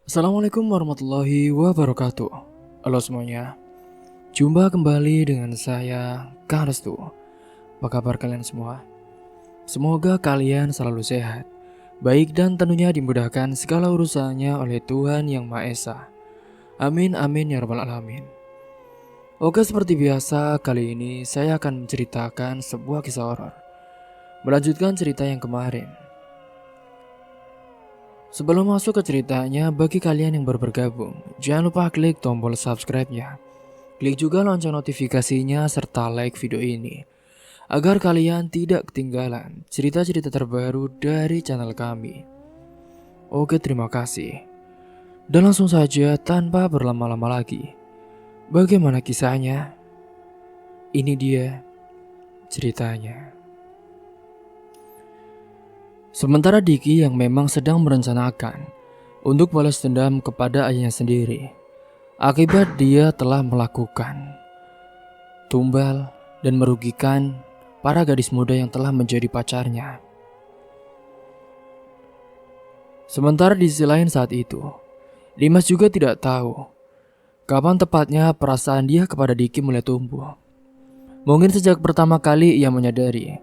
Assalamualaikum warahmatullahi wabarakatuh. Halo semuanya, jumpa kembali dengan saya, Kang Restu. Apa kabar kalian semua? Semoga kalian selalu sehat, baik dan tentunya dimudahkan segala urusannya oleh Tuhan Yang Maha Esa. Amin amin ya rabbal alamin. Oke, seperti biasa kali ini saya akan menceritakan sebuah kisah horor. Melanjutkan cerita yang kemarin. Sebelum masuk ke ceritanya, bagi kalian yang baru bergabung, jangan lupa klik tombol subscribe-nya. Klik juga lonceng notifikasinya serta like video ini, agar kalian tidak ketinggalan cerita-cerita terbaru dari channel kami. Oke, terima kasih. Dan langsung saja tanpa berlama-lama lagi. Bagaimana kisahnya? Ini dia ceritanya. Sementara Diki yang memang sedang merencanakan untuk balas dendam kepada ayahnya sendiri, akibat dia telah melakukan tumbal dan merugikan para gadis muda yang telah menjadi pacarnya. Sementara di sisi lain saat itu, Dimas juga tidak tahu kapan tepatnya perasaan dia kepada Diki mulai tumbuh. Mungkin sejak pertama kali ia menyadari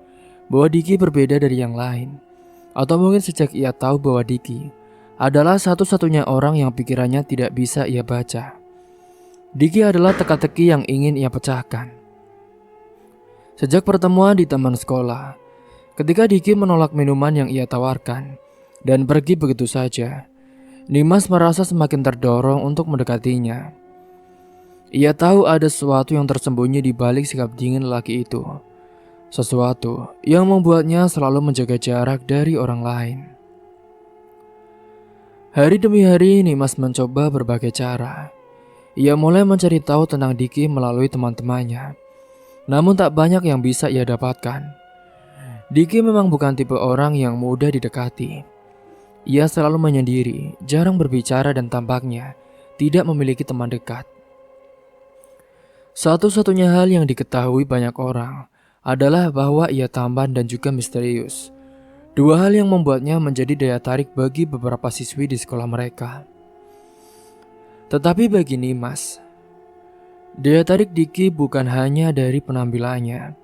bahwa Diki berbeda dari yang lain, atau mungkin sejak ia tahu bahwa Diki adalah satu-satunya orang yang pikirannya tidak bisa ia baca. Diki adalah teka-teki yang ingin ia pecahkan. Sejak pertemuan di taman sekolah, ketika Diki menolak minuman yang ia tawarkan dan pergi begitu saja, Dimas merasa semakin terdorong untuk mendekatinya. Ia tahu ada sesuatu yang tersembunyi di balik sikap dingin lelaki itu. Sesuatu yang membuatnya selalu menjaga jarak dari orang lain. Hari demi hari Nimas mencoba berbagai cara. Ia mulai mencari tahu tentang Diki melalui teman-temannya. Namun tak banyak yang bisa ia dapatkan. Diki memang bukan tipe orang yang mudah didekati. Ia selalu menyendiri, jarang berbicara dan tampaknya tidak memiliki teman dekat. Satu-satunya hal yang diketahui banyak orang adalah bahwa ia tampan dan juga misterius. Dua hal yang membuatnya menjadi daya tarik bagi beberapa siswi di sekolah mereka. Tetapi bagi Nimas, daya tarik Diki bukan hanya dari penampilannya.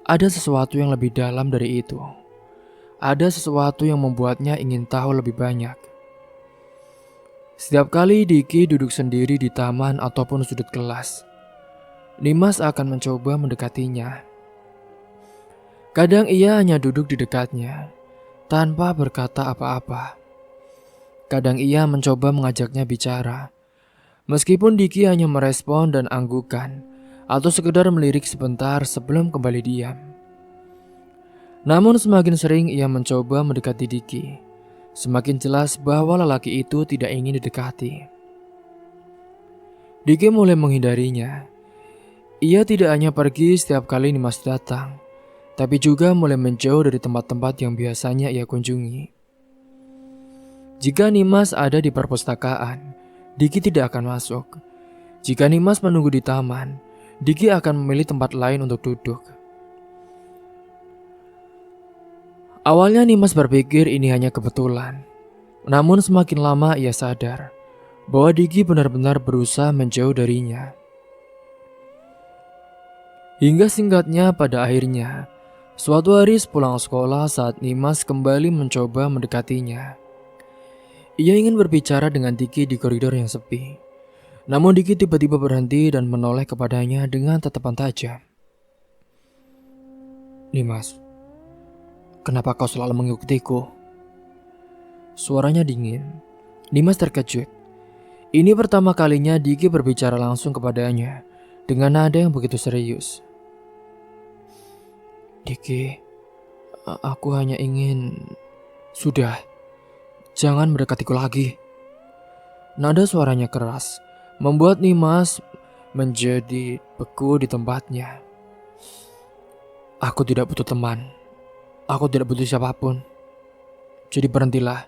Ada sesuatu yang lebih dalam dari itu. Ada sesuatu yang membuatnya ingin tahu lebih banyak. Setiap kali Diki duduk sendiri di taman ataupun sudut kelas, Nimas akan mencoba mendekatinya. Kadang ia hanya duduk di dekatnya, tanpa berkata apa-apa. Kadang ia mencoba mengajaknya bicara, meskipun Diki hanya merespon dan anggukan, atau sekedar melirik sebentar sebelum kembali diam. Namun semakin sering ia mencoba mendekati Diki, semakin jelas bahwa lelaki itu tidak ingin didekati. Diki mulai menghindarinya. Ia tidak hanya pergi setiap kali Nimas datang, tapi juga mulai menjauh dari tempat-tempat yang biasanya ia kunjungi. Jika Nimas ada di perpustakaan, Diki tidak akan masuk. Jika Nimas menunggu di taman, Diki akan memilih tempat lain untuk duduk. Awalnya Nimas berpikir ini hanya kebetulan. Namun semakin lama ia sadar bahwa Diki benar-benar berusaha menjauh darinya. Hingga singkatnya pada akhirnya, suatu hari sepulang sekolah saat Nimas kembali mencoba mendekatinya. Ia ingin berbicara dengan Diki di koridor yang sepi. Namun Diki tiba-tiba berhenti dan menoleh kepadanya dengan tatapan tajam. Nimas, kenapa kau selalu mengikutiku? Suaranya dingin. Nimas terkejut. Ini pertama kalinya Diki berbicara langsung kepadanya dengan nada yang begitu serius. Diki, aku hanya ingin... Sudah, jangan mendekatiku lagi. Nada suaranya keras, membuat Nimas menjadi beku di tempatnya. Aku tidak butuh teman. Aku tidak butuh siapapun. Jadi berhentilah.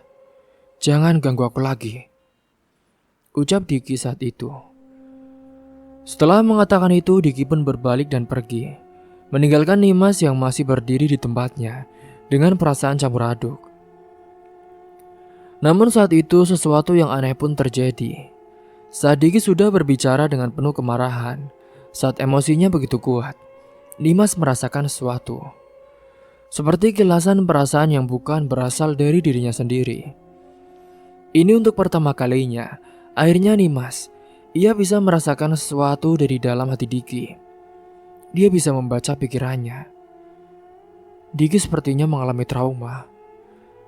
Jangan ganggu aku lagi, ucap Diki saat itu. Setelah mengatakan itu, Diki pun berbalik dan pergi, meninggalkan Nimas yang masih berdiri di tempatnya dengan perasaan campur aduk. Namun saat itu sesuatu yang aneh pun terjadi. Saat Diki sudah berbicara dengan penuh kemarahan, saat emosinya begitu kuat, Dimas merasakan sesuatu. Seperti kilasan perasaan yang bukan berasal dari dirinya sendiri. Ini untuk pertama kalinya, akhirnya Dimas, ia bisa merasakan sesuatu dari dalam hati Diki. Dia bisa membaca pikirannya. Diki sepertinya mengalami trauma.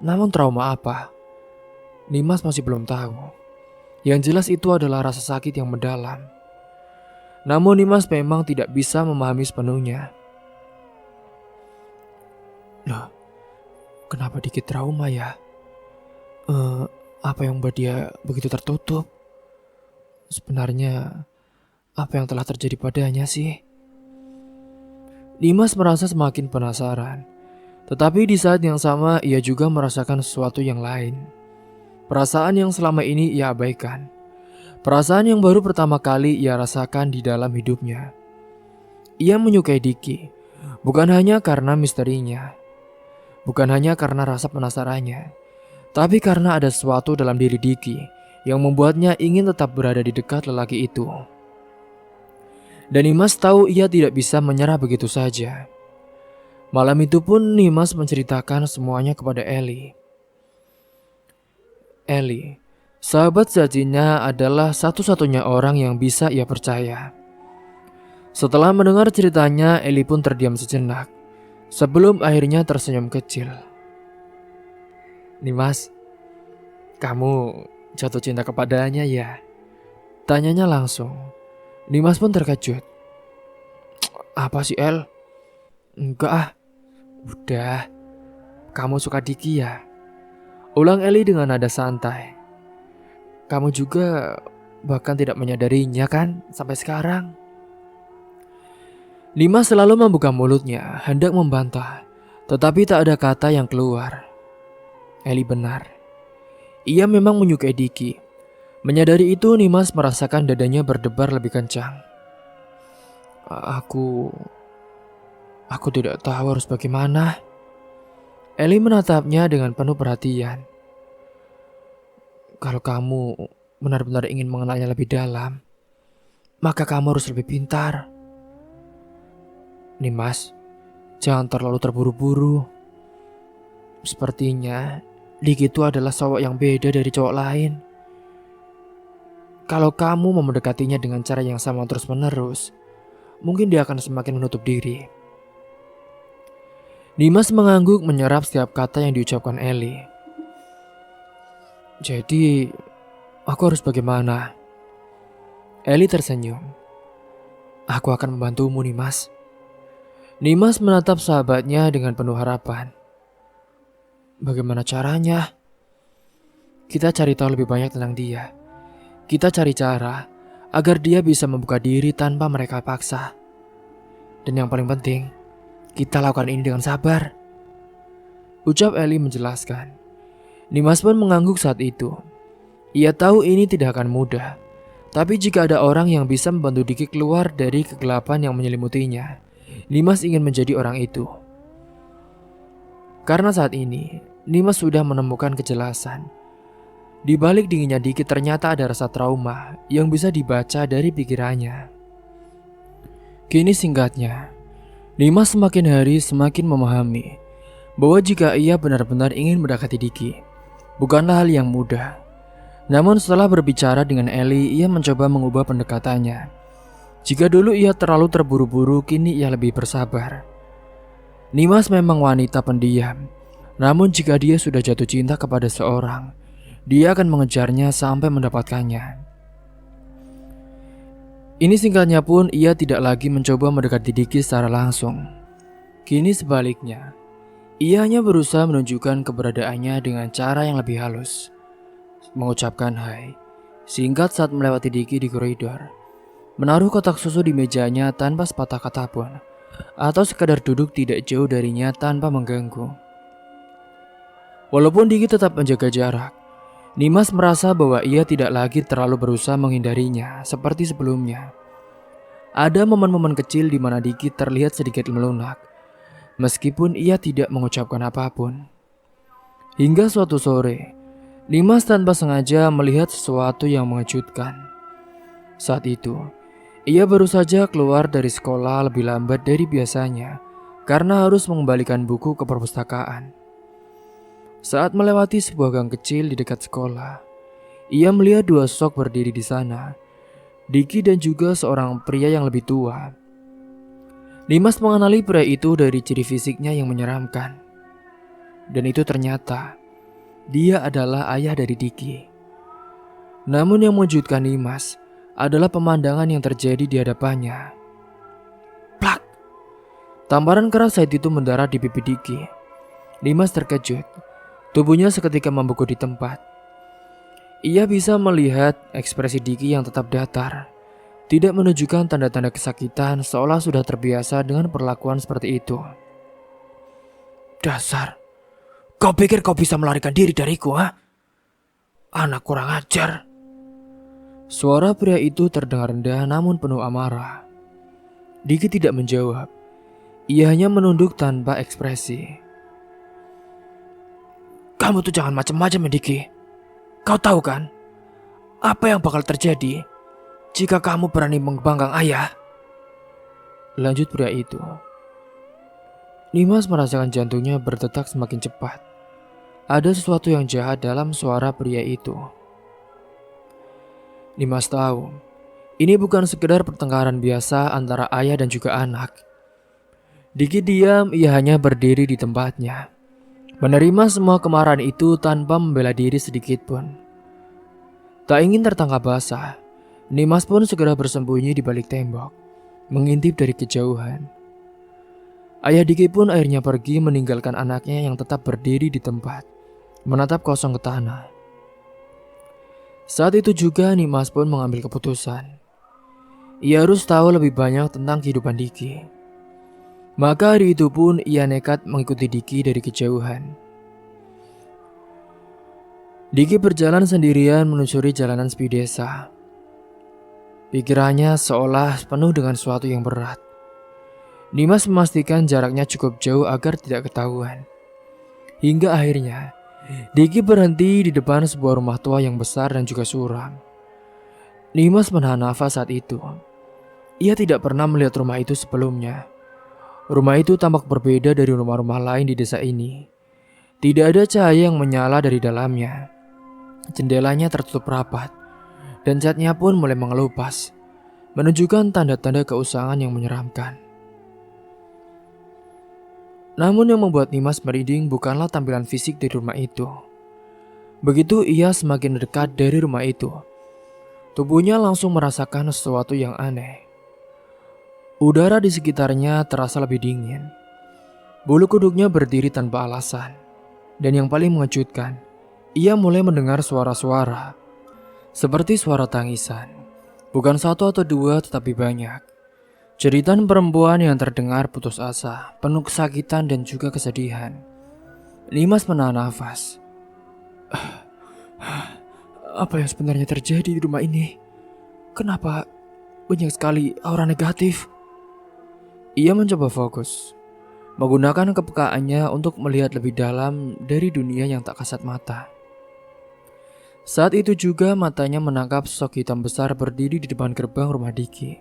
Namun trauma apa? Dimas masih belum tahu. Yang jelas itu adalah rasa sakit yang mendalam. Namun Dimas memang tidak bisa memahami sepenuhnya. Loh, kenapa Diki trauma ya? Apa yang membuat dia begitu tertutup? Sebenarnya, apa yang telah terjadi padanya sih? Dimas merasa semakin penasaran. Tetapi di saat yang sama ia juga merasakan sesuatu yang lain. Perasaan yang selama ini ia abaikan. Perasaan yang baru pertama kali ia rasakan di dalam hidupnya. Ia menyukai Diki, bukan hanya karena misterinya, bukan hanya karena rasa penasarannya, tapi karena ada sesuatu dalam diri Diki yang membuatnya ingin tetap berada di dekat lelaki itu. Dan Dimas tahu ia tidak bisa menyerah begitu saja. Malam itu pun Dimas menceritakan semuanya kepada Eli. Eli, sahabat sejatinya, adalah satu-satunya orang yang bisa ia percaya. Setelah mendengar ceritanya, Eli pun terdiam sejenak, sebelum akhirnya tersenyum kecil. Dimas, kamu jatuh cinta kepadanya ya? Tanyanya langsung. Dimas pun terkejut. Apa sih El? Enggak ah, udah. Kamu suka Diki ya? Ulang Eli dengan nada santai. Kamu juga bahkan tidak menyadarinya kan sampai sekarang? Dimas selalu membuka mulutnya, hendak membantah, tetapi tak ada kata yang keluar. Eli benar. Ia memang menyukai Diki. Menyadari itu, Dimas merasakan dadanya berdebar lebih kencang. Aku tidak tahu harus bagaimana. Eli menatapnya dengan penuh perhatian. Kalau kamu benar-benar ingin mengenalnya lebih dalam, maka kamu harus lebih pintar. Dimas, jangan terlalu terburu-buru. Sepertinya Diki itu adalah cowok yang beda dari cowok lain. Kalau kamu mau mendekatinya dengan cara yang sama terus-menerus, mungkin dia akan semakin menutup diri. Dimas mengangguk menyerap setiap kata yang diucapkan Eli. Jadi, aku harus bagaimana? Eli tersenyum. Aku akan membantumu, Dimas. Dimas menatap sahabatnya dengan penuh harapan. Bagaimana caranya? Kita cari tahu lebih banyak tentang dia. Kita cari cara agar dia bisa membuka diri tanpa mereka paksa. Dan yang paling penting, kita lakukan ini dengan sabar. Ucap Eli menjelaskan. Dimas pun mengangguk saat itu. Ia tahu ini tidak akan mudah. Tapi jika ada orang yang bisa membantu Diki keluar dari kegelapan yang menyelimutinya, Dimas ingin menjadi orang itu. Karena saat ini, Dimas sudah menemukan kejelasan. Di balik dinginnya Diki ternyata ada rasa trauma yang bisa dibaca dari pikirannya. Kini singkatnya, Dimas semakin hari semakin memahami bahwa jika ia benar-benar ingin mendekati Diki, bukanlah hal yang mudah. Namun setelah berbicara dengan Eli, ia mencoba mengubah pendekatannya. Jika dulu ia terlalu terburu-buru, kini ia lebih bersabar. Dimas memang wanita pendiam, namun jika dia sudah jatuh cinta kepada seorang, dia akan mengejarnya sampai mendapatkannya. Ini singkatnya pun ia tidak lagi mencoba mendekati Diki secara langsung. Kini sebaliknya, ia hanya berusaha menunjukkan keberadaannya dengan cara yang lebih halus. Mengucapkan hai singkat saat melewati Diki di koridor. Menaruh kotak susu di mejanya tanpa sepatah kata pun, atau sekadar duduk tidak jauh darinya tanpa mengganggu. Walaupun Diki tetap menjaga jarak, Dimas merasa bahwa ia tidak lagi terlalu berusaha menghindarinya seperti sebelumnya. Ada momen-momen kecil di mana Diki terlihat sedikit melunak, meskipun ia tidak mengucapkan apapun. Hingga suatu sore, Dimas tanpa sengaja melihat sesuatu yang mengejutkan. Saat itu, ia baru saja keluar dari sekolah lebih lambat dari biasanya karena harus mengembalikan buku ke perpustakaan. Saat melewati sebuah gang kecil di dekat sekolah, ia melihat dua sosok berdiri di sana, Diki dan juga seorang pria yang lebih tua. Dimas mengenali pria itu dari ciri fisiknya yang menyeramkan. Dan itu ternyata dia adalah ayah dari Diki. Namun yang mengejutkan Dimas adalah pemandangan yang terjadi di hadapannya. Plak! Tamparan keras saat itu mendarat di pipi Diki. Dimas terkejut. Tubuhnya seketika membeku di tempat. Ia bisa melihat ekspresi Diki yang tetap datar, tidak menunjukkan tanda-tanda kesakitan, seolah sudah terbiasa dengan perlakuan seperti itu. Dasar, kau pikir kau bisa melarikan diri dariku, ha? Anak kurang ajar. Suara pria itu terdengar rendah namun penuh amarah. Diki tidak menjawab. Ia hanya menunduk tanpa ekspresi. Kamu tuh jangan macam-macam ya, Diki. Kau tahu kan apa yang bakal terjadi jika kamu berani membanggang ayah? Lanjut pria itu. Dimas merasakan jantungnya berdetak semakin cepat. Ada sesuatu yang jahat dalam suara pria itu. Dimas tahu, ini bukan sekedar pertengkaran biasa antara ayah dan juga anak. Diki diam, ia hanya berdiri di tempatnya, menerima semua kemarahan itu tanpa membela diri sedikit pun. Tak ingin tertangkap basah, Dimas pun segera bersembunyi di balik tembok, mengintip dari kejauhan. Ayah Diki pun akhirnya pergi meninggalkan anaknya yang tetap berdiri di tempat, menatap kosong ke tanah. Saat itu juga Dimas pun mengambil keputusan. Ia harus tahu lebih banyak tentang kehidupan Diki. Maka hari itu pun ia nekat mengikuti Diki dari kejauhan. Diki berjalan sendirian menyusuri jalanan sepi desa. Pikirannya seolah penuh dengan sesuatu yang berat. Dimas memastikan jaraknya cukup jauh agar tidak ketahuan. Hingga akhirnya, Diki berhenti di depan sebuah rumah tua yang besar dan juga suram. Dimas menahan nafas saat itu. Ia tidak pernah melihat rumah itu sebelumnya. Rumah itu tampak berbeda dari rumah-rumah lain di desa ini. Tidak ada cahaya yang menyala dari dalamnya. Jendelanya tertutup rapat, dan catnya pun mulai mengelupas, menunjukkan tanda-tanda keusangan yang menyeramkan. Namun yang membuat Dimas merinding bukanlah tampilan fisik dari rumah itu. Begitu ia semakin dekat dari rumah itu, tubuhnya langsung merasakan sesuatu yang aneh. Udara di sekitarnya terasa lebih dingin. Bulu kuduknya berdiri tanpa alasan. Dan yang paling mengejutkan, ia mulai mendengar suara-suara. Seperti suara tangisan. Bukan satu atau dua tetapi banyak. Jeritan perempuan yang terdengar putus asa, penuh kesakitan dan juga kesedihan. Dimas menahan nafas. Apa yang sebenarnya terjadi di rumah ini? Kenapa banyak sekali aura negatif? Ia mencoba fokus, menggunakan kepekaannya untuk melihat lebih dalam dari dunia yang tak kasat mata. Saat itu juga matanya menangkap sosok hitam besar berdiri di depan gerbang rumah Diki.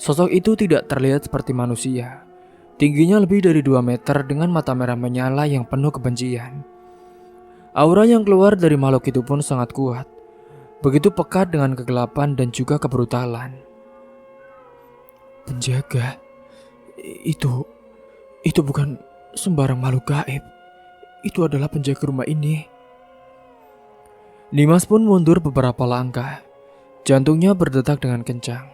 Sosok itu tidak terlihat seperti manusia. Tingginya lebih dari 2 meter dengan mata merah menyala yang penuh kebencian. Aura yang keluar dari makhluk itu pun sangat kuat. Begitu pekat dengan kegelapan dan juga kebrutalan. Penjaga. Itu bukan sembarang makhluk gaib. Itu adalah penjaga rumah ini. Dimas pun mundur beberapa langkah. Jantungnya berdetak dengan kencang.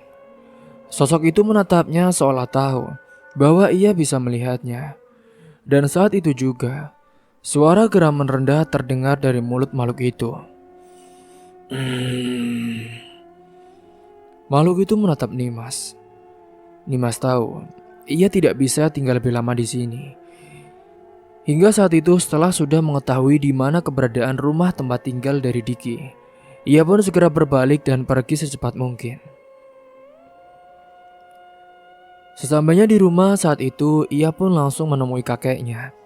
Sosok itu menatapnya seolah tahu bahwa ia bisa melihatnya. Dan saat itu juga, suara geraman rendah terdengar dari mulut makhluk itu. Makhluk itu menatap Dimas. Dimas tahu ia tidak bisa tinggal lebih lama di sini. Hingga saat itu setelah sudah mengetahui di mana keberadaan rumah tempat tinggal dari Diki, ia pun segera berbalik dan pergi secepat mungkin. Sesampainya di rumah saat itu, ia pun langsung menemui kakeknya.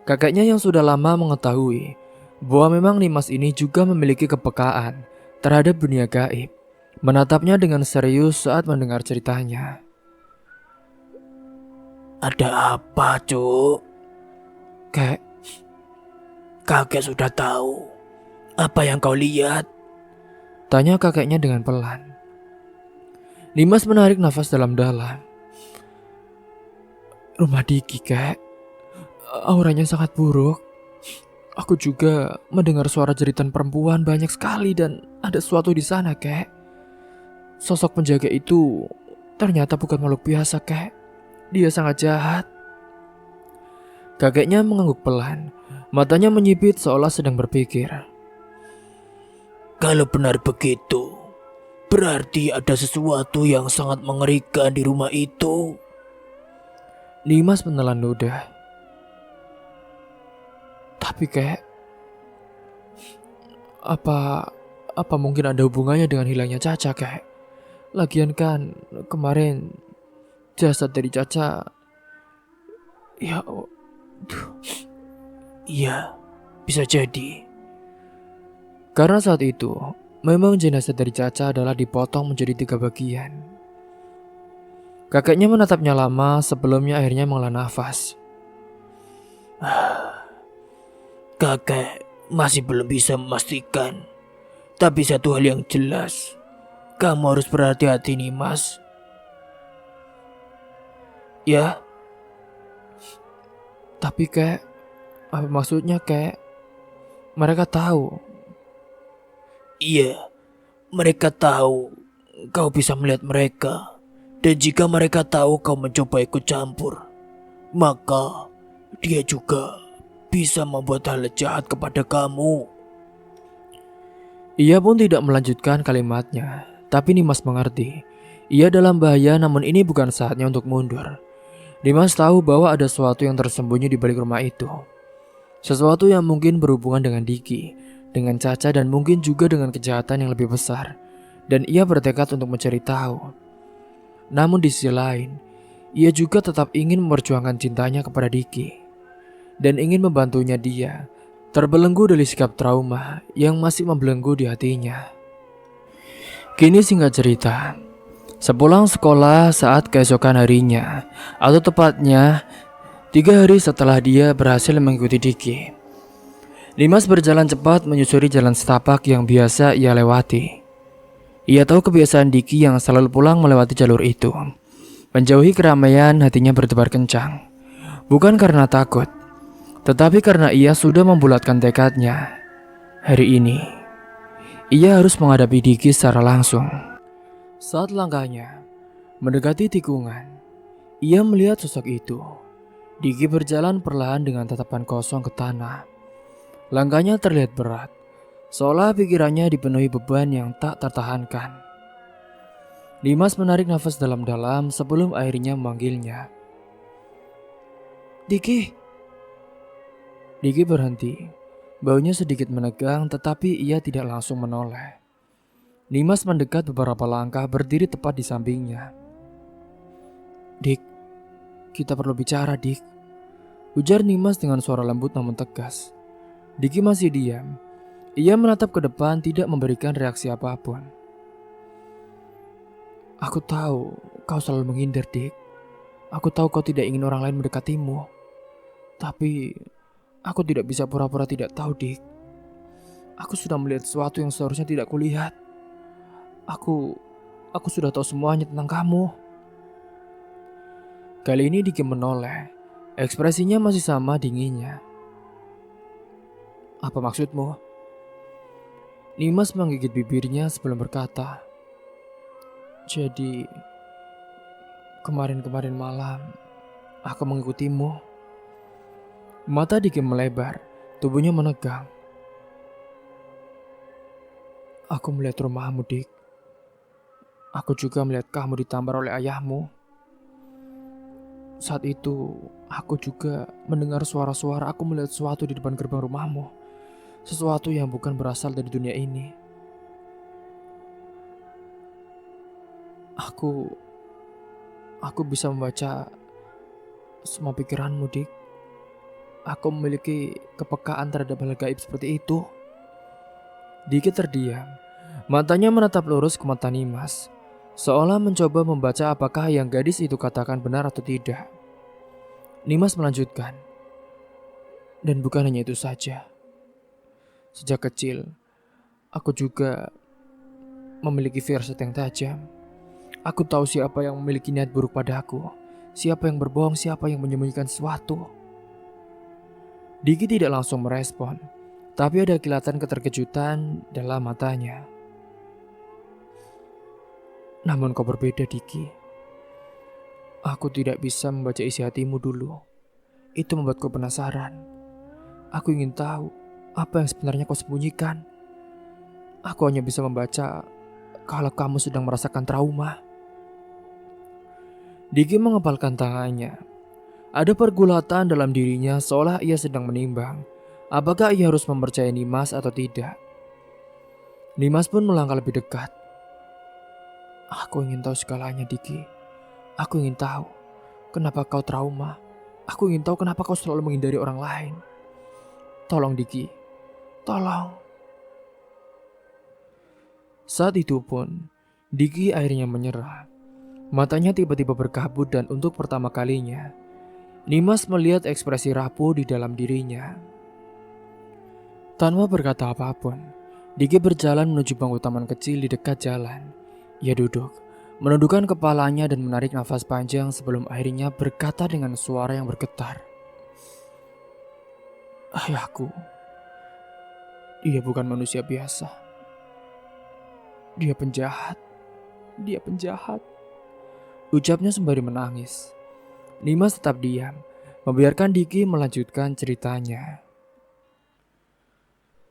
Kakeknya yang sudah lama mengetahui bahwa memang Nimas ini juga memiliki kepekaan terhadap dunia gaib. Menatapnya dengan serius saat mendengar ceritanya. Ada apa, Cuk? Kek, Kakek sudah tahu apa yang kau lihat? tanya kakeknya dengan pelan. Nimas menarik nafas dalam-dalam. Rumah Diki, kek. Auranya sangat buruk. Aku juga mendengar suara jeritan perempuan banyak sekali dan ada sesuatu di sana, kek. Sosok penjaga itu ternyata bukan makhluk biasa, kek. Dia sangat jahat. Kakeknya mengangguk pelan. Matanya menyipit seolah sedang berpikir. Kalau benar begitu, berarti ada sesuatu yang sangat mengerikan di rumah itu. Nimas menelan ludah. Tapi kek, apa mungkin ada hubungannya dengan hilangnya Caca, kek? Lagian kan kemarin jasad dari Caca, ya, Iya, bisa jadi. karena saat itu memang jenazah dari Caca adalah dipotong menjadi 3 bagian. Kakeknya menatapnya lama sebelumnya akhirnya menghela nafas. Kakek masih belum bisa memastikan. Tapi satu hal yang jelas, kamu harus berhati-hati nih, Mas. Ya, Tapi kek, apa maksudnya, kek? Mereka tahu. iya, mereka tahu kau bisa melihat mereka. Dan jika mereka tahu kau mencoba ikut campur, maka dia juga bisa membuat hal jahat kepada kamu. Ia pun tidak melanjutkan kalimatnya, tapi Nimas mengerti. Ia dalam bahaya, namun ini bukan saatnya untuk mundur. Nimas tahu bahwa ada sesuatu yang tersembunyi di balik rumah itu. Sesuatu yang mungkin berhubungan dengan Diki, dengan Caca, dan mungkin juga dengan kejahatan yang lebih besar. Dan ia bertekad untuk mencari tahu. Namun di sisi lain, ia juga tetap ingin memperjuangkan cintanya kepada Diki. Dan ingin membantunya dia, terbelenggu dari sikap trauma yang masih membelenggu di hatinya. Kini singkat cerita, sepulang sekolah saat keesokan harinya, atau tepatnya 3 hari setelah dia berhasil mengikuti Diki, Dimas berjalan cepat menyusuri jalan setapak yang biasa ia lewati. Ia tahu kebiasaan Diki yang selalu pulang melewati jalur itu. Menjauhi keramaian, hatinya berdebar kencang. Bukan karena takut, tetapi karena ia sudah membulatkan tekadnya. Hari ini, ia harus menghadapi Diki secara langsung. Saat langkahnya mendekati tikungan, ia melihat sosok itu. Diki berjalan perlahan dengan tatapan kosong ke tanah. Langkahnya terlihat berat, seolah pikirannya dipenuhi beban yang tak tertahankan. Dimas menarik nafas dalam-dalam sebelum akhirnya memanggilnya. Diki. Diki berhenti. Baunya sedikit menegang tetapi ia tidak langsung menoleh. Dimas mendekat beberapa langkah berdiri tepat di sampingnya. Dik, kita perlu bicara, Dik. Ujar Dimas dengan suara lembut namun tegas. Diki masih diam. Ia menatap ke depan tidak memberikan reaksi apapun. Aku tahu kau selalu menghindar, Dik. Aku tahu kau tidak ingin orang lain mendekatimu. Tapi aku tidak bisa pura-pura tidak tahu, Dik. Aku sudah melihat sesuatu yang seharusnya tidak kulihat. Aku sudah tahu semuanya tentang kamu. Kali ini Diki menoleh. Ekspresinya masih sama dinginnya. Apa maksudmu? Nimas menggigit bibirnya sebelum berkata. Jadi, kemarin malam, aku mengikutimu. Mata Diki melebar, tubuhnya menegang. Aku melihat rumahmu, Dik. Aku juga melihat kamu ditampar oleh ayahmu. Saat itu, aku juga mendengar suara-suara. Aku melihat sesuatu di depan gerbang rumahmu. Sesuatu yang bukan berasal dari dunia ini. Aku bisa membaca semua pikiranmu, Dik. aku memiliki kepekaan terhadap hal gaib seperti itu? Diki terdiam. Matanya menatap lurus ke mata Nimas, seolah mencoba membaca apakah yang gadis itu katakan benar atau tidak. Nimas melanjutkan, dan bukan hanya itu saja. Sejak kecil, aku juga memiliki firasat yang tajam. Aku tahu siapa yang memiliki niat buruk padaku, siapa yang berbohong, siapa yang menyembunyikan sesuatu. Diki tidak langsung merespon, tapi ada kilatan keterkejutan dalam matanya. Namun kau berbeda, Diki. Aku tidak bisa membaca isi hatimu dulu. Itu membuatku penasaran. Aku ingin tahu apa yang sebenarnya kau sembunyikan. Aku hanya bisa membaca kalau kamu sedang merasakan trauma. Diki mengepalkan tangannya. Ada pergulatan dalam dirinya seolah ia sedang menimbang apakah ia harus mempercayai Nimas atau tidak. Nimas pun melangkah lebih dekat. Aku ingin tahu segalanya, Diki. Aku ingin tahu kenapa kau trauma. Aku ingin tahu kenapa kau selalu menghindari orang lain. Tolong, Diki. Tolong. Saat itu pun, Diki akhirnya menyerah. Matanya tiba-tiba berkabut dan untuk pertama kalinya, Nimas melihat ekspresi rapuh di dalam dirinya. Tanpa berkata apapun, Diki berjalan menuju bangku taman kecil di dekat jalan. Ia duduk, menundukkan kepalanya dan menarik nafas panjang sebelum akhirnya berkata dengan suara yang bergetar. Ayahku, dia bukan manusia biasa. Dia penjahat. Dia penjahat. Ucapnya sembari menangis. Nimas tetap diam, membiarkan Diki melanjutkan ceritanya.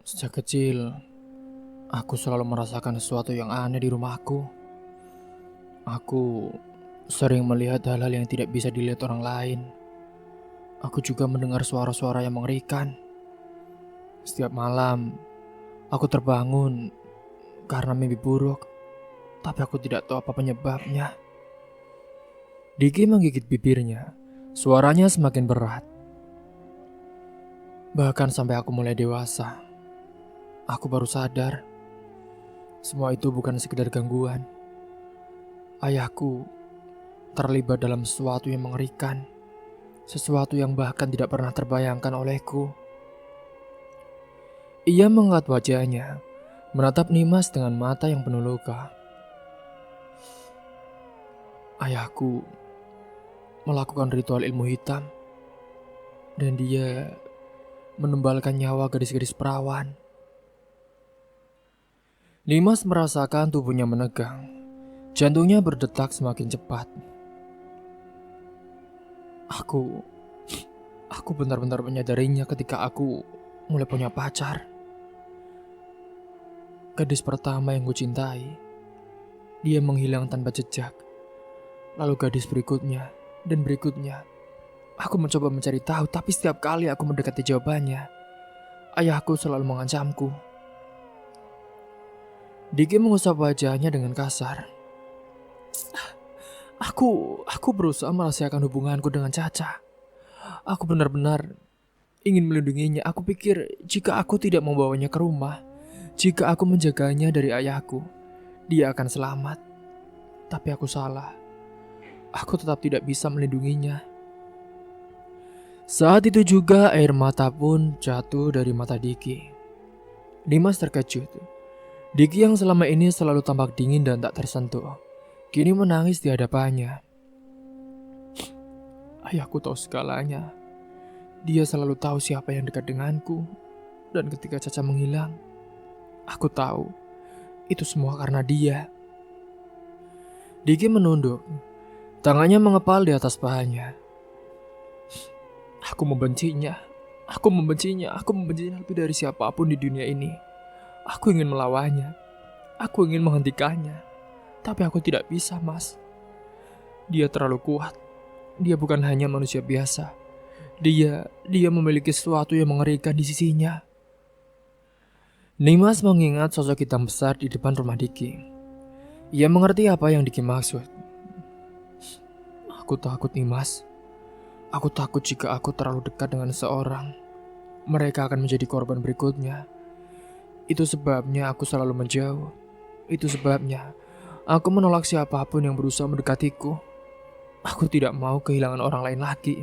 Sejak kecil, aku selalu merasakan sesuatu yang aneh di rumahku. Aku sering melihat hal-hal yang tidak bisa dilihat orang lain. Aku juga mendengar suara-suara yang mengerikan. Setiap malam, aku terbangun karena mimpi buruk, tapi aku tidak tahu apa penyebabnya. Diki menggigit bibirnya, suaranya semakin berat. Bahkan sampai aku mulai dewasa, aku baru sadar, semua itu bukan sekedar gangguan. Ayahku terlibat dalam sesuatu yang mengerikan, sesuatu yang bahkan tidak pernah terbayangkan olehku. Ia mengangkat wajahnya, menatap Nimas dengan mata yang penuh luka. Ayahku melakukan ritual ilmu hitam, dan dia menumbalkan nyawa gadis-gadis perawan. Nimas merasakan tubuhnya menegang, jantungnya berdetak semakin cepat. Aku benar-benar menyadarinya ketika aku mulai punya pacar. Gadis pertama yang kucintai, dia menghilang tanpa jejak. Lalu gadis berikutnya dan berikutnya. Aku mencoba mencari tahu, tapi setiap kali aku mendekati jawabannya, ayahku selalu mengancamku. Diki mengusap wajahnya dengan kasar. Aku berusaha merahasiakan hubunganku dengan Caca. Aku benar-benar ingin melindunginya. Aku pikir jika aku tidak membawanya ke rumah, jika aku menjaganya dari ayahku, dia akan selamat. Tapi aku salah. Aku tetap tidak bisa melindunginya. Saat itu juga air mata pun jatuh dari mata Diki. Nimas terkejut. Diki yang selama ini selalu tampak dingin dan tak tersentuh, kini menangis di hadapannya. Ayahku tahu segalanya. Dia selalu tahu siapa yang dekat denganku. Dan ketika Caca menghilang, aku tahu itu semua karena dia. Diki menunduk. Tangannya mengepal di atas pahanya. Aku membencinya. Aku membencinya lebih dari siapapun di dunia ini. Aku ingin melawannya. Aku ingin menghentikannya. Tapi aku tidak bisa, Mas. Dia terlalu kuat. Dia bukan hanya manusia biasa. Dia memiliki sesuatu yang mengerikan di sisinya. Nimas mengingat sosok hitam besar di depan rumah Diki. Ia mengerti apa yang Diki maksud. Aku takut, Nimas. Aku takut jika aku terlalu dekat dengan seseorang, mereka akan menjadi korban berikutnya. Itu sebabnya aku selalu menjauh. Itu sebabnya aku menolak siapapun yang berusaha mendekatiku. Aku tidak mau kehilangan orang lain lagi.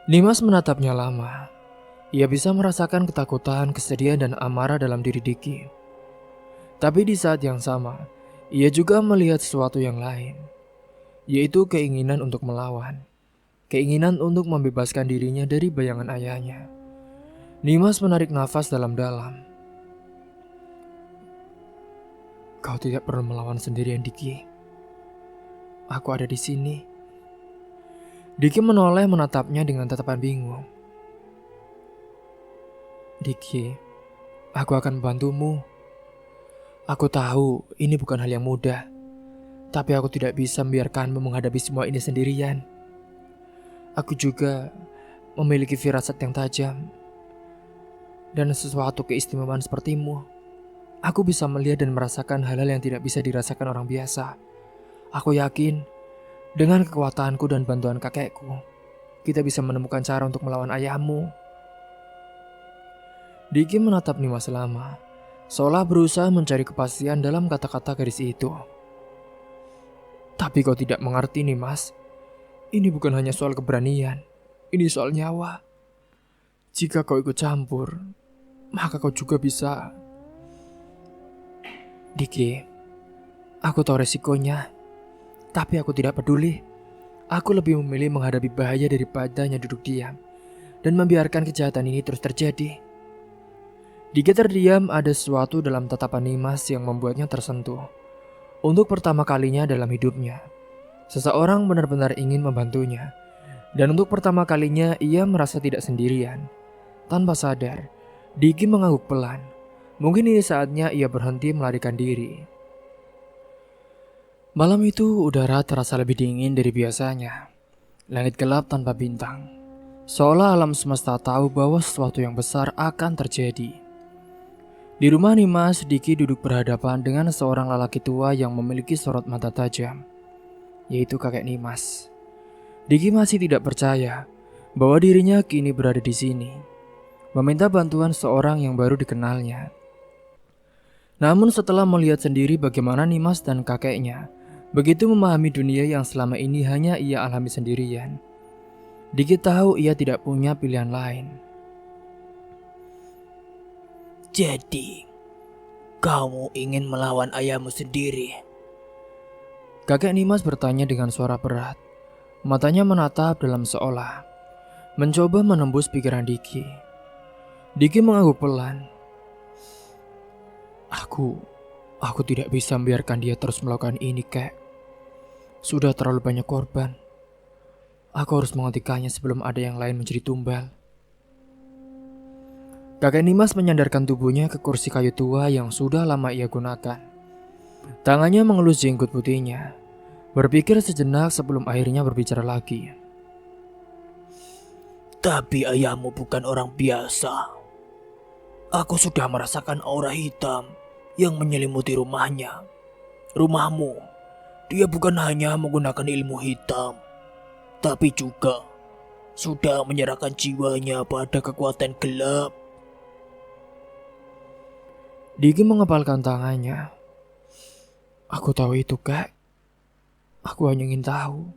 Nimas menatapnya lama. Ia bisa merasakan ketakutan, kesedihan, dan amarah dalam diri Diki. Tapi di saat yang sama, ia juga melihat sesuatu yang lain, yaitu keinginan untuk melawan. Keinginan untuk membebaskan dirinya dari bayangan ayahnya. Nimas menarik nafas dalam-dalam. Kau tidak perlu melawan sendirian, Diki. Aku ada di sini. Diki menoleh menatapnya dengan tatapan bingung. Diki, aku akan membantumu. Aku tahu ini bukan hal yang mudah, tapi aku tidak bisa membiarkanmu menghadapi semua ini sendirian. Aku juga memiliki firasat yang tajam dan sesuatu keistimewaan sepertimu. Aku bisa melihat dan merasakan hal-hal yang tidak bisa dirasakan orang biasa. Aku yakin dengan kekuatanku dan bantuan kakekku, kita bisa menemukan cara untuk melawan ayahmu. Diki menatap Nimas lama, seolah berusaha mencari kepastian dalam kata-kata gadis itu. Tapi kau tidak mengerti, Nimas. Ini bukan hanya soal keberanian, ini soal nyawa. Jika kau ikut campur, maka kau juga bisa. Diki, aku tahu resikonya, tapi aku tidak peduli. Aku lebih memilih menghadapi bahaya daripada hanya duduk diam dan membiarkan kejahatan ini terus terjadi. Diki terdiam, ada sesuatu dalam tatapan Nimas yang membuatnya tersentuh. Untuk pertama kalinya dalam hidupnya, seseorang benar-benar ingin membantunya. Dan untuk pertama kalinya ia merasa tidak sendirian. Tanpa sadar, Diki mengangguk pelan. Mungkin ini saatnya ia berhenti melarikan diri. Malam itu udara terasa lebih dingin dari biasanya. Langit gelap tanpa bintang. Seolah alam semesta tahu bahwa sesuatu yang besar akan terjadi. Di rumah Nimas, Diki duduk berhadapan dengan seorang lelaki tua yang memiliki sorot mata tajam, yaitu kakek Nimas. Diki masih tidak percaya bahwa dirinya kini berada di sini, meminta bantuan seorang yang baru dikenalnya. Namun setelah melihat sendiri bagaimana Nimas dan kakeknya begitu memahami dunia yang selama ini hanya ia alami sendirian, Diki tahu ia tidak punya pilihan lain. Jadi, kamu ingin melawan ayahmu sendiri? Kakek Nimas bertanya dengan suara berat. Matanya menatap dalam seolah mencoba menembus pikiran Diki. Diki mengangguk pelan. Aku tidak bisa membiarkan dia terus melakukan ini, Kek. Sudah terlalu banyak korban. Aku harus menghentikannya sebelum ada yang lain menjadi tumbal. Kakek Nimas menyandarkan tubuhnya ke kursi kayu tua yang sudah lama ia gunakan. Tangannya mengelus jenggot putihnya, berpikir sejenak sebelum akhirnya berbicara lagi. Tapi ayahmu bukan orang biasa. Aku sudah merasakan aura hitam yang menyelimuti rumahnya. Rumahmu, dia bukan hanya menggunakan ilmu hitam, tapi juga sudah menyerahkan jiwanya pada kekuatan gelap. Diki mengepalkan tangannya. Aku tahu itu, Kak. Aku hanya ingin tahu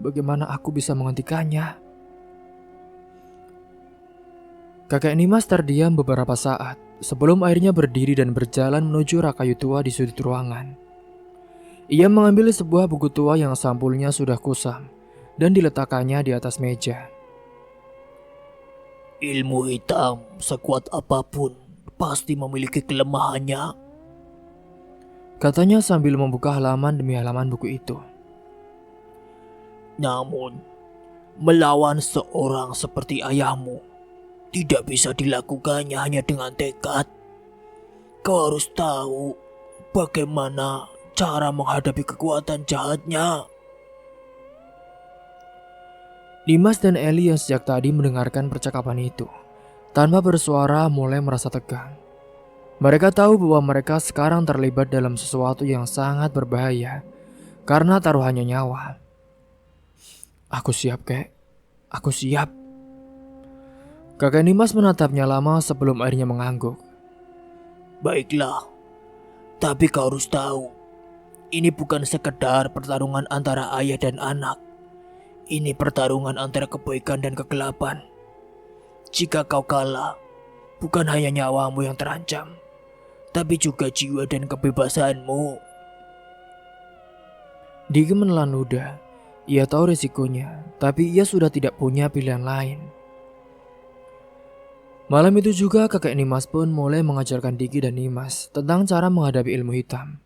bagaimana aku bisa menghentikannya. Kakek Nimas terdiam beberapa saat sebelum akhirnya berdiri dan berjalan menuju rak kayu tua di sudut ruangan. Ia mengambil sebuah buku tua yang sampulnya sudah kusam dan diletakkannya di atas meja. Ilmu hitam sekuat apapun pasti memiliki kelemahannya, katanya sambil membuka halaman demi halaman buku itu. Namun, melawan seorang seperti ayahmu tidak bisa dilakukannya hanya dengan tekad. Kau harus tahu bagaimana cara menghadapi kekuatan jahatnya. Dimas dan Eli yang sejak tadi mendengarkan percakapan itu, tanpa bersuara mulai merasa tegang. Mereka tahu bahwa mereka sekarang terlibat dalam sesuatu yang sangat berbahaya karena taruhannya nyawa. Aku siap, kek. Aku siap. Kakek Nimas menatapnya lama sebelum akhirnya mengangguk. Baiklah, tapi kau harus tahu, ini bukan sekedar pertarungan antara ayah dan anak. Ini pertarungan antara kebaikan dan kegelapan. Jika kau kalah, bukan hanya nyawamu yang terancam, tapi juga jiwa dan kebebasanmu. Diki menelan ludah. Ia tahu risikonya, tapi ia sudah tidak punya pilihan lain. Malam itu juga kakek Nimas pun mulai mengajarkan Diki dan Nimas tentang cara menghadapi ilmu hitam.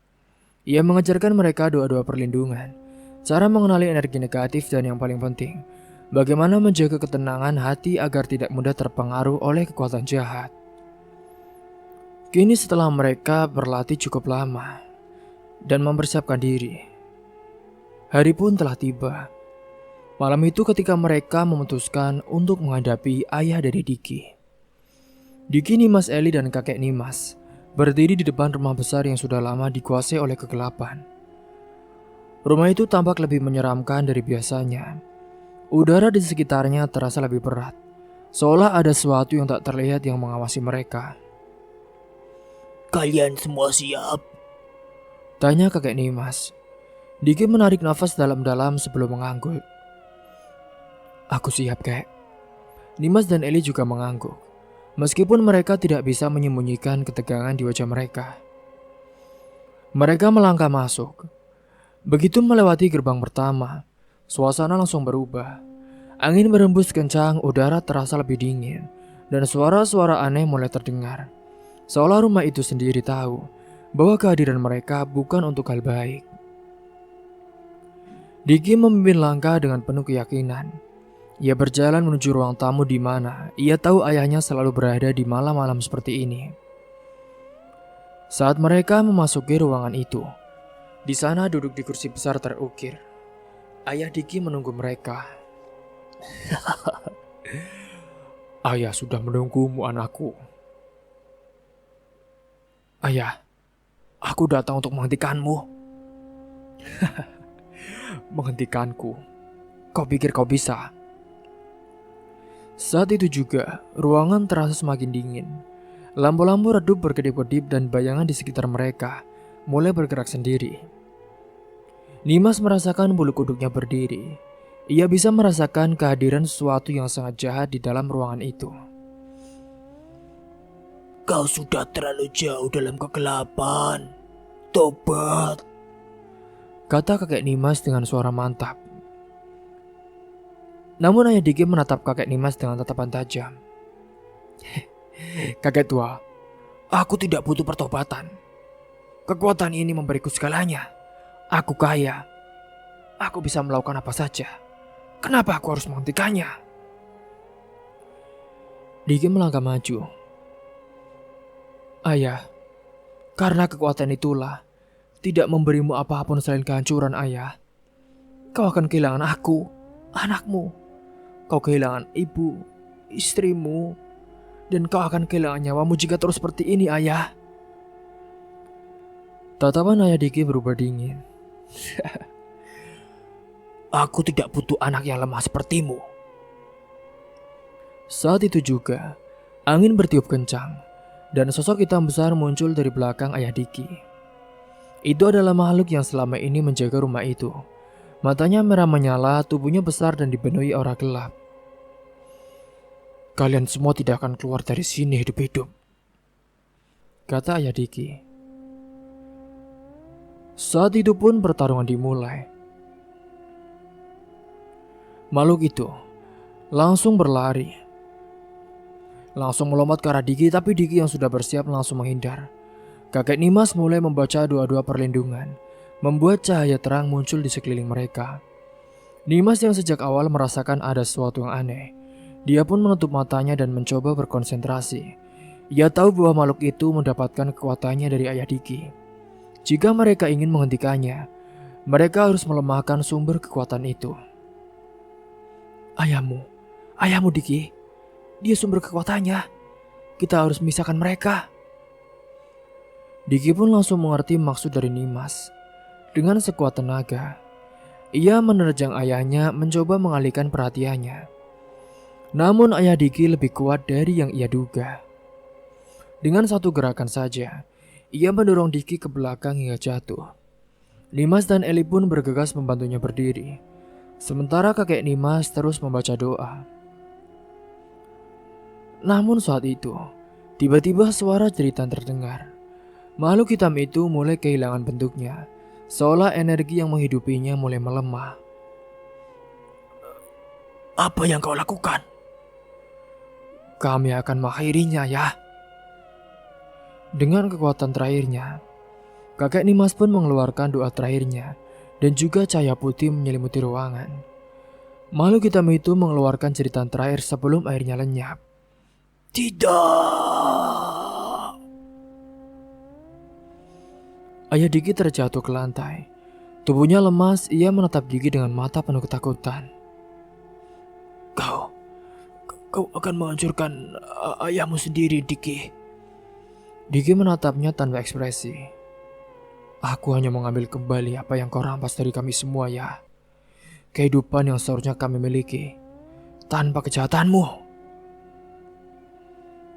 Ia mengajarkan mereka doa-doa perlindungan, cara mengenali energi negatif, dan yang paling penting, bagaimana menjaga ketenangan hati agar tidak mudah terpengaruh oleh kekuatan jahat. Kini setelah mereka berlatih cukup lama dan mempersiapkan diri, hari pun telah tiba. Malam itu ketika mereka memutuskan untuk menghadapi ayah dari Diki. Diki, Nimas, Eli, dan kakek Nimas berdiri di depan rumah besar yang sudah lama dikuasai oleh kegelapan. Rumah itu tampak lebih menyeramkan dari biasanya. Udara di sekitarnya terasa lebih berat, seolah ada sesuatu yang tak terlihat yang mengawasi mereka. Kalian semua siap? Tanya kakek Nimas. Diki menarik nafas dalam-dalam sebelum mengangguk. Aku siap, kek. Nimas dan Eli juga mengangguk. Meskipun mereka tidak bisa menyembunyikan ketegangan di wajah mereka. Mereka melangkah masuk. Begitu melewati gerbang pertama, suasana langsung berubah. Angin berembus kencang, udara terasa lebih dingin, dan suara-suara aneh mulai terdengar. Seolah rumah itu sendiri tahu bahwa kehadiran mereka bukan untuk hal baik. Diki memimpin langkah dengan penuh keyakinan. Ia berjalan menuju ruang tamu di mana ia tahu ayahnya selalu berada di malam-malam seperti ini. Saat mereka memasuki ruangan itu, di sana duduk di kursi besar terukir. Ayah Diki menunggu mereka. Ayah sudah menunggumu, anakku. Ayah, aku datang untuk menghentikanmu. Menghentikanku? Kau pikir kau bisa? Saat itu juga, ruangan terasa semakin dingin. Lampu-lampu redup berkedip-kedip dan bayangan di sekitar mereka mulai bergerak sendiri. Nimas merasakan bulu kuduknya berdiri. Ia bisa merasakan kehadiran sesuatu yang sangat jahat di dalam ruangan itu. Kau sudah terlalu jauh dalam kegelapan. Tobat, kata kakek Nimas dengan suara mantap. Namun ayah Diki menatap kakek Nimas dengan tatapan tajam. Kakek tua, aku tidak butuh pertobatan. Kekuatan ini memberiku segalanya. Aku kaya. Aku bisa melakukan apa saja. Kenapa aku harus menghentikannya? Diki melangkah maju. Ayah, karena kekuatan itulah tidak memberimu apapun selain kehancuran, ayah. Kau akan kehilangan aku, anakmu. Kau kehilangan ibu, istrimu, dan kau akan kehilangan nyawamu jika terus seperti ini, ayah. Tatapan ayah Diki berubah dingin. aku tidak butuh anak yang lemah sepertimu. Saat itu juga, angin bertiup kencang, dan sosok hitam besar muncul dari belakang ayah Diki. Itu adalah makhluk yang selama ini menjaga rumah itu. Matanya merah menyala, tubuhnya besar dan dipenuhi aura gelap. Kalian semua tidak akan keluar dari sini hidup-hidup, kata ayah Diki. Saat itu pun pertarungan dimulai. Makhluk itu langsung berlari. Langsung melompat ke arah Diki, tapi Diki yang sudah bersiap langsung menghindar. Kakek Nimas mulai membaca doa-doa perlindungan, membuat cahaya terang muncul di sekeliling mereka. Nimas yang sejak awal merasakan ada sesuatu yang aneh. Dia pun menutup matanya dan mencoba berkonsentrasi. Ia tahu bahwa makhluk itu mendapatkan kekuatannya dari ayah Diki. Jika mereka ingin menghentikannya, mereka harus melemahkan sumber kekuatan itu. Ayahmu Diki, dia sumber kekuatannya. Kita harus memisahkan mereka. Diki pun langsung mengerti maksud dari Nimas. Dengan sekuat tenaga, Ia menerjang ayahnya mencoba mengalihkan perhatiannya. Namun ayah Diki lebih kuat dari yang ia duga. Dengan satu gerakan saja, ia mendorong Diki ke belakang hingga jatuh. Nimas dan Eli pun bergegas membantunya berdiri. Sementara kakek Nimas terus membaca doa. Namun saat itu, tiba-tiba suara jeritan terdengar. Makhluk hitam itu mulai kehilangan bentuknya, seolah energi yang menghidupinya mulai melemah. Apa yang kau lakukan? Kami akan mengakhirinya ya. Dengan kekuatan terakhirnya, kakek Nimas pun mengeluarkan doa terakhirnya dan juga cahaya putih menyelimuti ruangan. Makhluk hitam itu mengeluarkan jeritan terakhir sebelum airnya lenyap. Tidak. Ayah Diki terjatuh ke lantai. Tubuhnya lemas, ia menatap Diki dengan mata penuh ketakutan. Kau akan menghancurkan ayahmu sendiri, Diki. Diki menatapnya tanpa ekspresi. Aku hanya mengambil kembali apa yang kau rampas dari kami semua ya. Kehidupan yang seharusnya kami miliki. Tanpa kejahatanmu.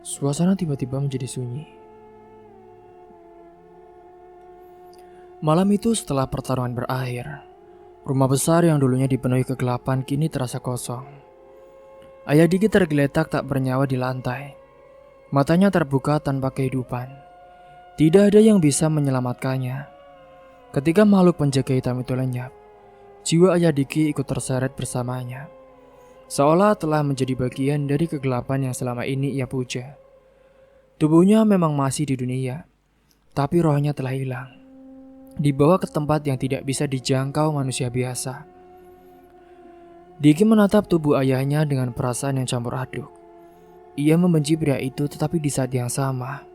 Suasana tiba-tiba menjadi sunyi. Malam itu setelah pertarungan berakhir, rumah besar yang dulunya dipenuhi kegelapan kini terasa kosong. Ayah Diki tergeletak tak bernyawa di lantai. Matanya terbuka tanpa kehidupan. Tidak ada yang bisa menyelamatkannya. Ketika makhluk penjaga hitam itu lenyap, jiwa ayah Diki ikut terseret bersamanya. Seolah telah menjadi bagian dari kegelapan yang selama ini ia puja. Tubuhnya memang masih di dunia, tapi rohnya telah hilang. Dibawa ke tempat yang tidak bisa dijangkau manusia biasa. Diki menatap tubuh ayahnya dengan perasaan yang campur aduk. Ia membenci pria itu, tetapi di saat yang sama,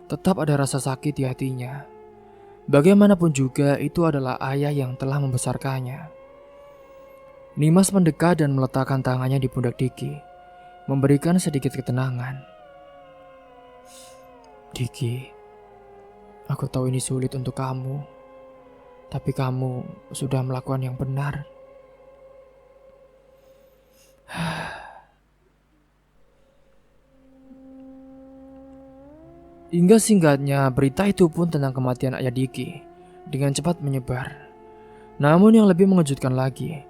tetap ada rasa sakit di hatinya. Bagaimanapun juga itu adalah ayah yang telah membesarkannya. Nimas mendekat dan meletakkan tangannya di pundak Diki, memberikan sedikit ketenangan. Diki, aku tahu ini sulit untuk kamu, tapi kamu sudah melakukan yang benar. Hingga singkatnya, berita itu pun tentang kematian ayah Diki dengan cepat menyebar. Namun yang lebih mengejutkan lagi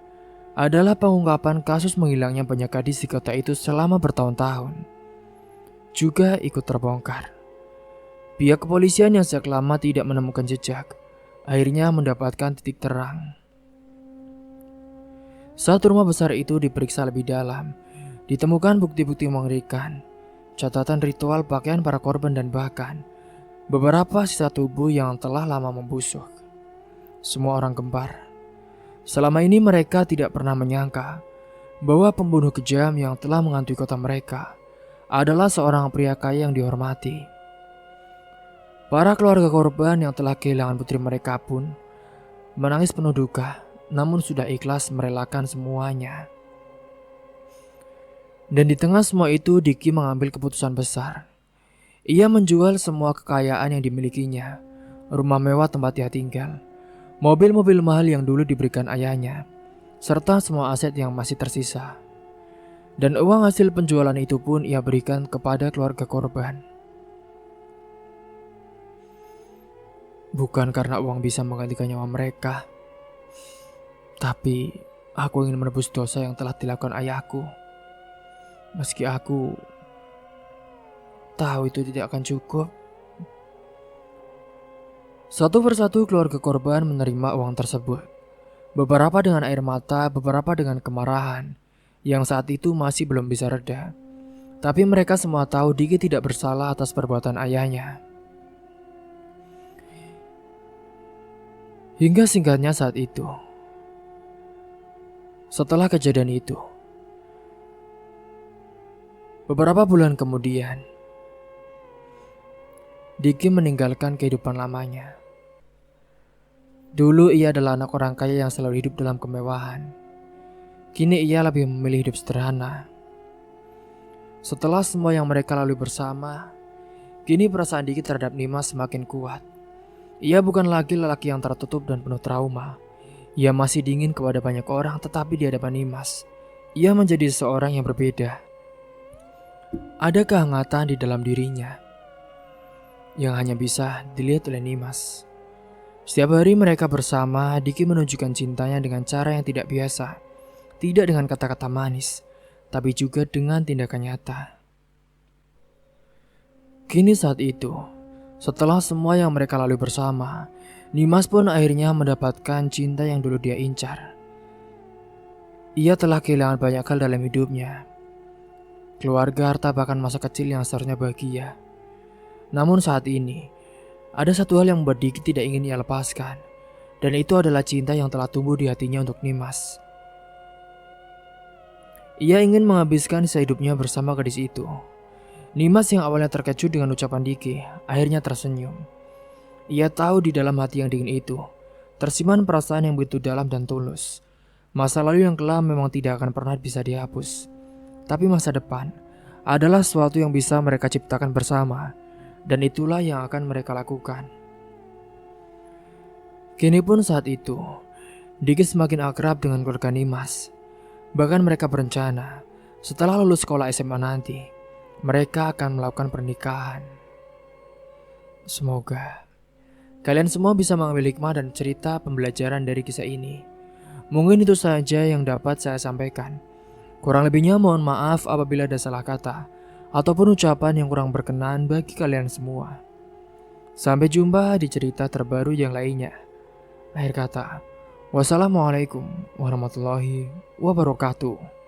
adalah pengungkapan kasus menghilangnya banyak gadis di kota itu selama bertahun-tahun juga ikut terbongkar. Pihak kepolisian yang sejak lama tidak menemukan jejak akhirnya mendapatkan titik terang. Saat rumah besar itu diperiksa lebih dalam, ditemukan bukti-bukti mengerikan, catatan ritual pakaian para korban dan bahkan beberapa sisa tubuh yang telah lama membusuk. Semua orang gempar. Selama ini mereka tidak pernah menyangka bahwa pembunuh kejam yang telah menghantui kota mereka adalah seorang pria kaya yang dihormati. Para keluarga korban yang telah kehilangan putri mereka pun menangis penuh duka, namun sudah ikhlas merelakan semuanya. Dan di tengah semua itu, Diki mengambil keputusan besar. Ia menjual semua kekayaan yang dimilikinya, rumah mewah tempat ia tinggal, mobil-mobil mahal yang dulu diberikan ayahnya, serta semua aset yang masih tersisa. Dan uang hasil penjualan itu pun ia berikan kepada keluarga korban. Bukan karena uang bisa menggantikan nyawa mereka, tapi aku ingin menebus dosa yang telah dilakukan ayahku. Meski aku tahu itu tidak akan cukup. Satu persatu keluarga korban menerima uang tersebut. Beberapa dengan air mata, beberapa dengan kemarahan yang saat itu masih belum bisa reda. Tapi mereka semua tahu Diki tidak bersalah atas perbuatan ayahnya. Hingga singkatnya saat itu, setelah kejadian itu, beberapa bulan kemudian, Diki meninggalkan kehidupan lamanya. Dulu ia adalah anak orang kaya yang selalu hidup dalam kemewahan. Kini ia lebih memilih hidup sederhana. Setelah semua yang mereka lalui bersama, kini perasaan Diki terhadap Nimas semakin kuat. Ia bukan lagi lelaki yang tertutup dan penuh trauma. Ia masih dingin kepada banyak orang, tetapi di hadapan Nimas, ia menjadi seorang yang berbeda. Ada kehangatan di dalam dirinya yang hanya bisa dilihat oleh Nimas. Setiap hari mereka bersama, Diki menunjukkan cintanya dengan cara yang tidak biasa. Tidak dengan kata-kata manis, tapi juga dengan tindakan nyata. Kini saat itu, setelah semua yang mereka lalui bersama, Nimas pun akhirnya mendapatkan cinta yang dulu dia incar. Ia telah kehilangan banyak hal dalam hidupnya. Keluarga, harta, bahkan masa kecil yang seharusnya bahagia. Namun saat ini, ada satu hal yang membuat Diki tidak ingin ia lepaskan. Dan itu adalah cinta yang telah tumbuh di hatinya untuk Nimas. Ia ingin menghabiskan sisa hidupnya bersama gadis itu. Nimas yang awalnya terkejut dengan ucapan Diki, akhirnya tersenyum. Ia tahu di dalam hati yang dingin itu tersimpan perasaan yang begitu dalam dan tulus. Masa lalu yang kelam memang tidak akan pernah bisa dihapus. Tapi masa depan adalah sesuatu yang bisa mereka ciptakan bersama. Dan itulah yang akan mereka lakukan. Kini pun saat itu, Diki semakin akrab dengan keluarga Nimas. Bahkan mereka berencana setelah lulus sekolah SMA nanti, mereka akan melakukan pernikahan. Semoga kalian semua bisa mengambil hikmah dan cerita pembelajaran dari kisah ini. Mungkin itu saja yang dapat saya sampaikan. Kurang lebihnya mohon maaf apabila ada salah kata ataupun ucapan yang kurang berkenan bagi kalian semua. Sampai jumpa di cerita terbaru yang lainnya. Akhir kata, wassalamualaikum warahmatullahi wabarakatuh.